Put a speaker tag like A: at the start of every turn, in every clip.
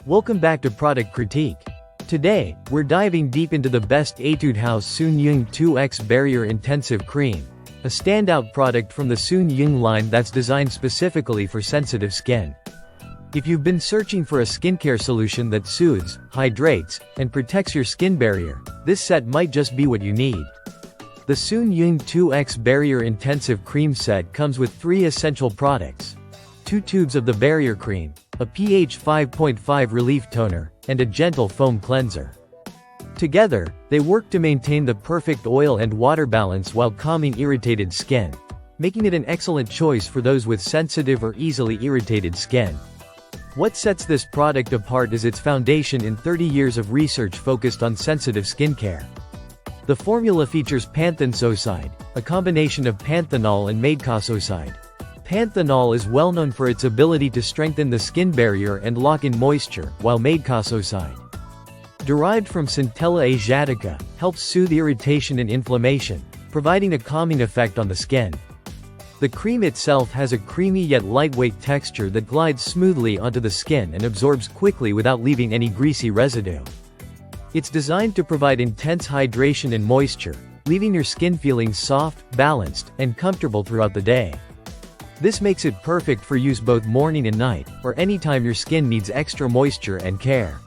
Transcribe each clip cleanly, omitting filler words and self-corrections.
A: Welcome back to Product Critique. Today, we're diving deep into the best Etude House Soonjung 2X Barrier Intensive Cream, a standout product from the Soonjung line that's designed specifically for sensitive skin. If you've been searching for a skincare solution that soothes, hydrates, and protects your skin barrier, this set might just be what you need. The Soonjung 2X Barrier Intensive Cream Set comes with 3 essential products: 2 tubes of the barrier cream, a pH 5.5 relief toner, and a gentle foam cleanser. Together, they work to maintain the perfect oil and water balance while calming irritated skin, making it an excellent choice for those with sensitive or easily irritated skin. What sets this product apart is its foundation in 30 years of research focused on sensitive skincare. The formula features panthenol, a combination of panthenol and madecassoside. Panthenol is well known for its ability to strengthen the skin barrier and lock in moisture, while madecassoside, derived from Centella asiatica, helps soothe irritation and inflammation, providing a calming effect on the skin. The cream itself has a creamy yet lightweight texture that glides smoothly onto the skin and absorbs quickly without leaving any greasy residue. It's designed to provide intense hydration and moisture, leaving your skin feeling soft, balanced, and comfortable throughout the day. This makes it perfect for use both morning and night, or anytime your skin needs extra moisture and care.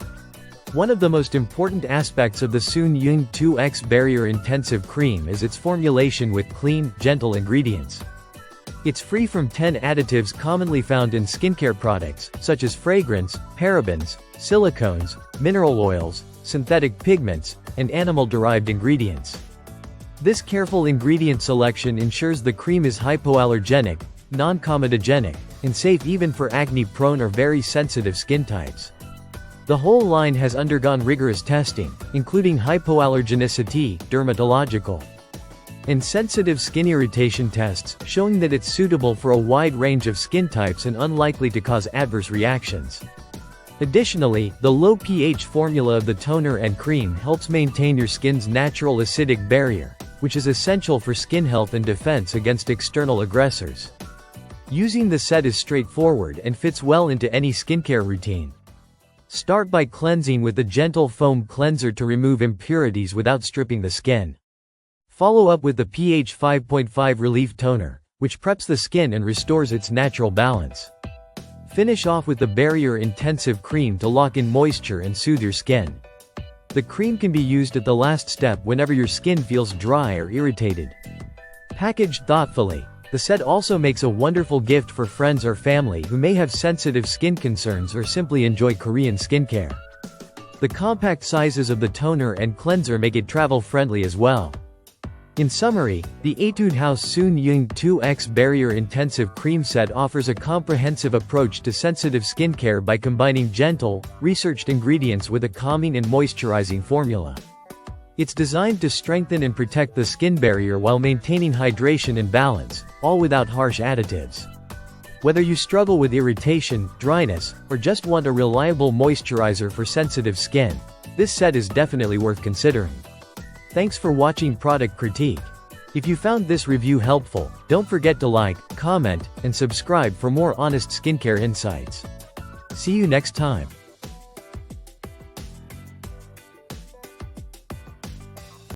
A: One of the most important aspects of the Soonjung 2X Barrier Intensive Cream is its formulation with clean, gentle ingredients. It's free from 10 additives commonly found in skincare products, such as fragrance, parabens, silicones, mineral oils, synthetic pigments, and animal-derived ingredients. This careful ingredient selection ensures the cream is hypoallergenic, non-comedogenic, and safe even for acne-prone or very sensitive skin types. The whole line has undergone rigorous testing, including hypoallergenicity, dermatological, and sensitive skin irritation tests, showing that it's suitable for a wide range of skin types and unlikely to cause adverse reactions. Additionally, the low pH formula of the toner and cream helps maintain your skin's natural acidic barrier, which is essential for skin health and defense against external aggressors. Using the set is straightforward and fits well into any skincare routine. Start by cleansing with a gentle foam cleanser to remove impurities without stripping the skin. Follow up with the pH 5.5 relief toner, which preps the skin and restores its natural balance. Finish off with the barrier intensive cream to lock in moisture and soothe your skin. The cream can be used at the last step whenever your skin feels dry or irritated. Packaged thoughtfully, the set also makes a wonderful gift for friends or family who may have sensitive skin concerns or simply enjoy Korean skincare. The compact sizes of the toner and cleanser make it travel-friendly as well. In summary, the Etude House Soonjung 2X Barrier Intensive Cream Set offers a comprehensive approach to sensitive skincare by combining gentle, researched ingredients with a calming and moisturizing formula. It's designed to strengthen and protect the skin barrier while maintaining hydration and balance, all without harsh additives. Whether you struggle with irritation, dryness, or just want a reliable moisturizer for sensitive skin, this set is definitely worth considering. Thanks for watching Product Critique. If you found this review helpful, don't forget to like, comment, and subscribe for more honest skincare insights. See you next time.